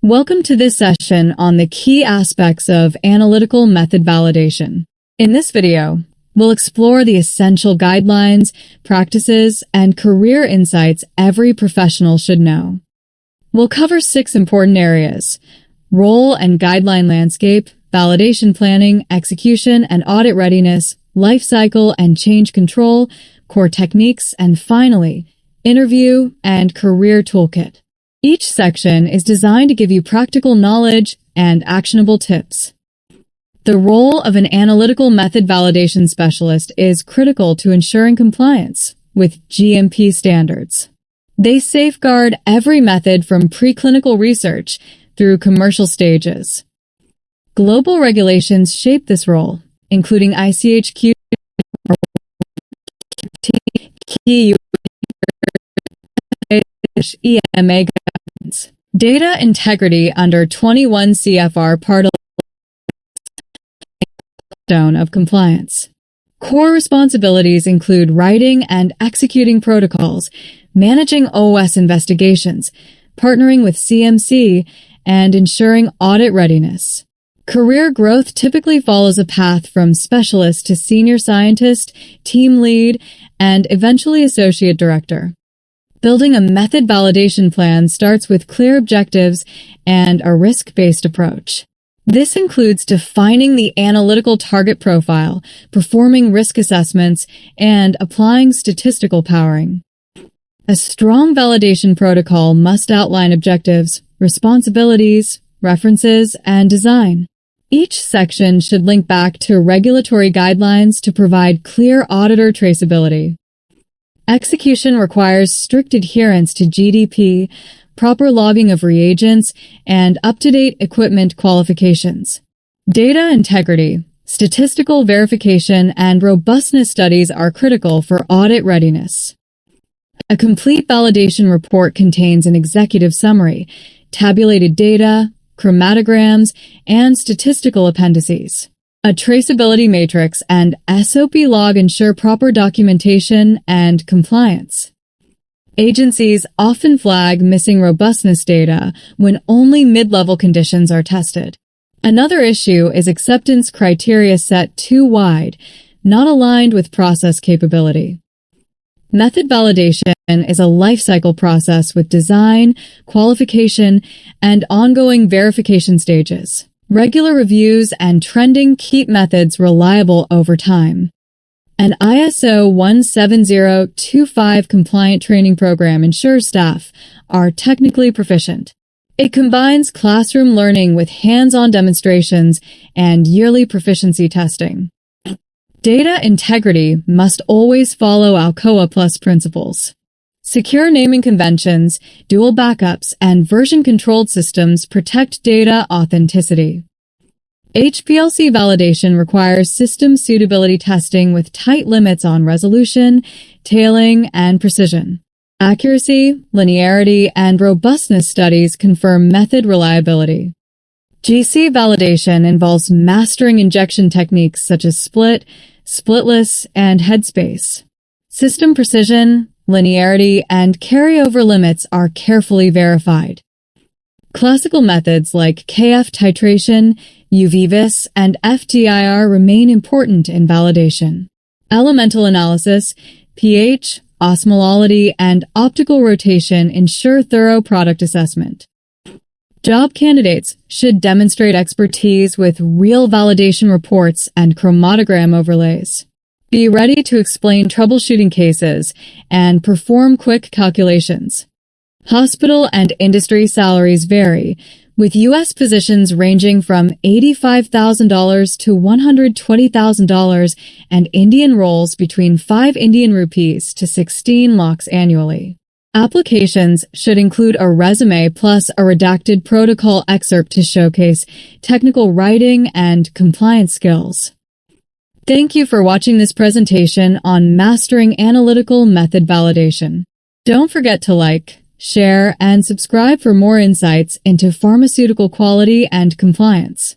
Welcome to this session on the key aspects of analytical method validation. In this video, we'll explore the essential guidelines, practices, and career insights every professional should know. We'll cover 6 important areas: role and guideline landscape, validation planning, execution and audit readiness, life cycle and change control, core techniques, and finally, interview and career toolkit. Each section is designed to give you practical knowledge and actionable tips. The role of an analytical method validation specialist is critical to ensuring compliance with GMP standards. They safeguard every method from preclinical research through commercial stages. Global regulations shape this role, including ICHQ, key EMA guidance. Data integrity under 21 CFR Part 11 of compliance. Core responsibilities include writing and executing protocols, managing OS investigations, partnering with CMC, and ensuring audit readiness. Career growth typically follows a path from specialist to senior scientist, team lead, and eventually associate director. Building a method validation plan starts with clear objectives and a risk-based approach. This includes defining the analytical target profile, performing risk assessments, and applying statistical powering. A strong validation protocol must outline objectives, responsibilities, references, and design. Each section should link back to regulatory guidelines to provide clear auditor traceability. Execution requires strict adherence to GDP, proper logging of reagents, and up-to-date equipment qualifications. Data integrity, statistical verification, and robustness studies are critical for audit readiness. A complete validation report contains an executive summary, tabulated data, chromatograms, and statistical appendices. A traceability matrix and SOP log ensure proper documentation and compliance. Agencies often flag missing robustness data when only mid-level conditions are tested. Another issue is acceptance criteria set too wide, not aligned with process capability. Method validation is a lifecycle process with design, qualification, and ongoing verification stages. Regular reviews and trending keep methods reliable over time. An ISO 17025 compliant training program ensures staff are technically proficient. It combines classroom learning with hands-on demonstrations and yearly proficiency testing. Data integrity must always follow Alcoa Plus principles. Secure naming conventions, dual backups, and version-controlled systems protect data authenticity. HPLC validation requires system suitability testing with tight limits on resolution, tailing, and precision. Accuracy, linearity, and robustness studies confirm method reliability. GC validation involves mastering injection techniques such as split, splitless, and headspace. System precision, linearity, and carryover limits are carefully verified. Classical methods like KF titration, UV-Vis, and FTIR remain important in validation. Elemental analysis, pH, osmolality, and optical rotation ensure thorough product assessment. Job candidates should demonstrate expertise with real validation reports and chromatogram overlays. Be ready to explain troubleshooting cases and perform quick calculations. Hospital and industry salaries vary, with U.S. positions ranging from $85,000 to $120,000 and Indian roles between 5 Indian rupees to 16 lakhs annually. Applications should include a resume plus a redacted protocol excerpt to showcase technical writing and compliance skills. Thank you for watching this presentation on mastering analytical method validation. Don't forget to like, share, and subscribe for more insights into pharmaceutical quality and compliance.